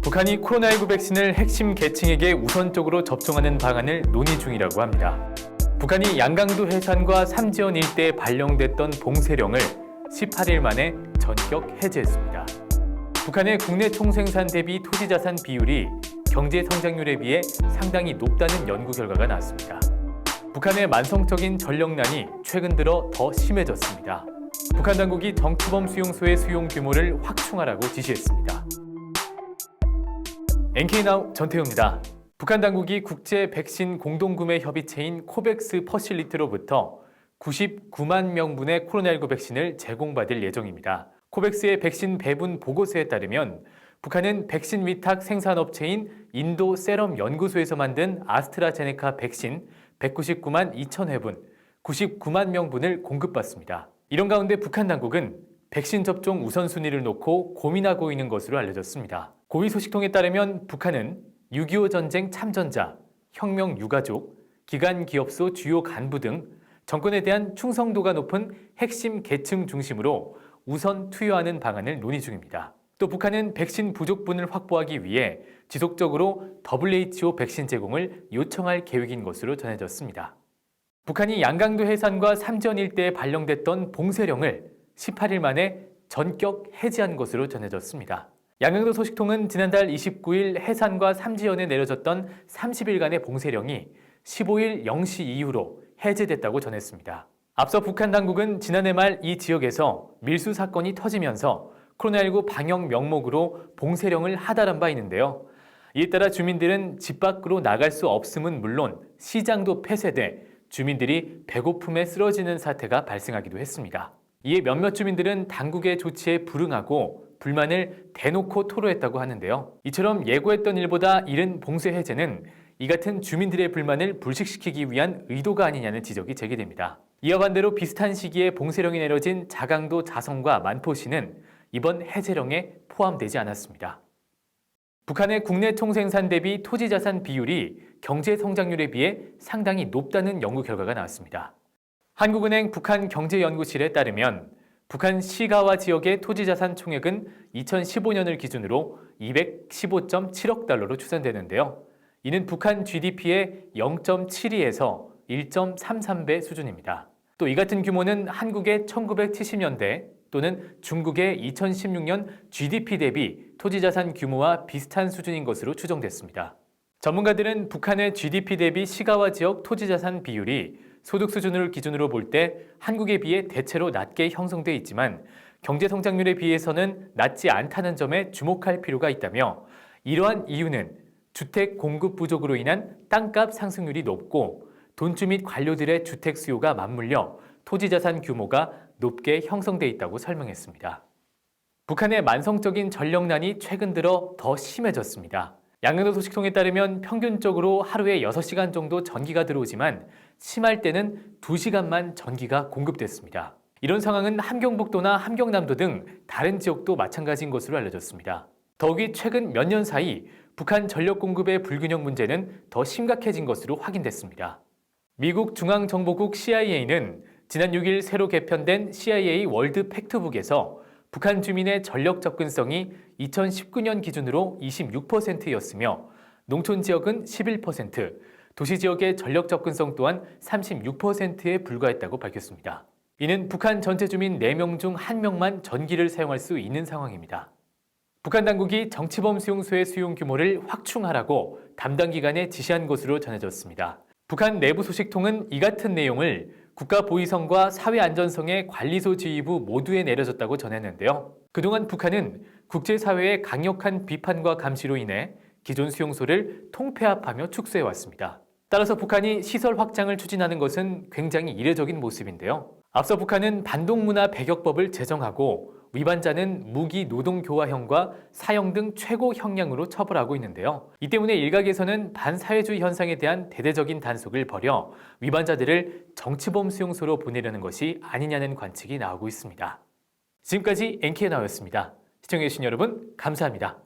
북한이 코로나19 백신을 핵심 계층에게 우선적으로 접종하는 방안을 논의 중이라고 합니다. 북한이 양강도 해상과 삼지연 일대에 발령됐던 봉쇄령을 18일 만에 전격 해제했습니다. 북한의 국내 총생산 대비 토지자산 비율이 경제 성장률에 비해 상당히 높다는 연구 결과가 나왔습니다. 북한의 만성적인 전력난이 최근 들어 더 심해졌습니다. 북한 당국이 정치범 수용소의 수용 규모를 확충하라고 지시했습니다. NK나우 전태우입니다. 북한 당국이 국제 백신 공동구매 협의체인 코백스 퍼실리티로부터 99만 명분의 코로나19 백신을 제공받을 예정입니다. 코백스의 백신 배분 보고서에 따르면 북한은 백신 위탁 생산업체인 인도 세럼 연구소에서 만든 아스트라제네카 백신 199만 2천 회분, 99만 명분을 공급받습니다. 이런 가운데 북한 당국은 백신 접종 우선순위를 놓고 고민하고 있는 것으로 알려졌습니다. 고위 소식통에 따르면 북한은 6.25 전쟁 참전자, 혁명 유가족, 기관 기업소 주요 간부 등 정권에 대한 충성도가 높은 핵심 계층 중심으로 우선 투여하는 방안을 논의 중입니다. 또 북한은 백신 부족분을 확보하기 위해 지속적으로 WHO 백신 제공을 요청할 계획인 것으로 전해졌습니다. 북한이 양강도 해상과 삼지연 일대에 발령됐던 봉쇄령을 18일 만에 전격 해제한 것으로 전해졌습니다. 양강도 소식통은 지난달 29일 해산과 삼지연에 내려졌던 30일간의 봉쇄령이 15일 0시 이후로 해제됐다고 전했습니다. 앞서 북한 당국은 지난해 말 이 지역에서 밀수 사건이 터지면서 코로나19 방역 명목으로 봉쇄령을 하달한 바 있는데요. 이에 따라 주민들은 집 밖으로 나갈 수 없음은 물론 시장도 폐쇄돼 주민들이 배고픔에 쓰러지는 사태가 발생하기도 했습니다. 이에 몇몇 주민들은 당국의 조치에 불응하고 불만을 대놓고 토로했다고 하는데요. 이처럼 예고했던 일보다 이른 봉쇄 해제는 이 같은 주민들의 불만을 불식시키기 위한 의도가 아니냐는 지적이 제기됩니다. 이와 반대로 비슷한 시기에 봉쇄령이 내려진 자강도 자성과 만포시는 이번 해제령에 포함되지 않았습니다. 북한의 국내 총생산 대비 토지자산 비율이 경제 성장률에 비해 상당히 높다는 연구 결과가 나왔습니다. 한국은행 북한경제연구실에 따르면 북한 시가와 지역의 토지자산 총액은 2015년을 기준으로 215.7억 달러로 추산되는데요. 이는 북한 GDP의 0.72에서 1.33배 수준입니다. 또 이 같은 규모는 한국의 1970년대 또는 중국의 2016년 GDP 대비 토지자산 규모와 비슷한 수준인 것으로 추정됐습니다. 전문가들은 북한의 GDP 대비 시가와 지역 토지자산 비율이 소득 수준을 기준으로 볼 때 한국에 비해 대체로 낮게 형성돼 있지만 경제 성장률에 비해서는 낮지 않다는 점에 주목할 필요가 있다며 이러한 이유는 주택 공급 부족으로 인한 땅값 상승률이 높고 돈주 및 관료들의 주택 수요가 맞물려 토지자산 규모가 높게 형성돼 있다고 설명했습니다. 북한의 만성적인 전력난이 최근 들어 더 심해졌습니다. 양강도 소식통에 따르면 평균적으로 하루에 6시간 정도 전기가 들어오지만 심할 때는 2시간만 전기가 공급됐습니다. 이런 상황은 함경북도나 함경남도 등 다른 지역도 마찬가지인 것으로 알려졌습니다. 더욱이 최근 몇 년 사이 북한 전력 공급의 불균형 문제는 더 심각해진 것으로 확인됐습니다. 미국 중앙정보국 CIA는 지난 6일 새로 개편된 CIA 월드 팩트북에서 북한 주민의 전력 접근성이 2019년 기준으로 26%였으며 농촌 지역은 11%, 도시 지역의 전력 접근성 또한 36%에 불과했다고 밝혔습니다. 이는 북한 전체 주민 4명 중 1명만 전기를 사용할 수 있는 상황입니다. 북한 당국이 정치범 수용소의 수용 규모를 확충하라고 담당 기관에 지시한 것으로 전해졌습니다. 북한 내부 소식통은 이 같은 내용을 국가보위성과 사회안전성의 관리소 지휘부 모두에 내려졌다고 전했는데요. 그동안 북한은 국제사회의 강력한 비판과 감시로 인해 기존 수용소를 통폐합하며 축소해왔습니다. 따라서 북한이 시설 확장을 추진하는 것은 굉장히 이례적인 모습인데요. 앞서 북한은 반동문화 배격법을 제정하고 위반자는 무기 노동교화형과 사형 등 최고 형량으로 처벌하고 있는데요. 이 때문에 일각에서는 반사회주의 현상에 대한 대대적인 단속을 벌여 위반자들을 정치범 수용소로 보내려는 것이 아니냐는 관측이 나오고 있습니다. 지금까지 NK나우였습니다. 시청해주신 여러분 감사합니다.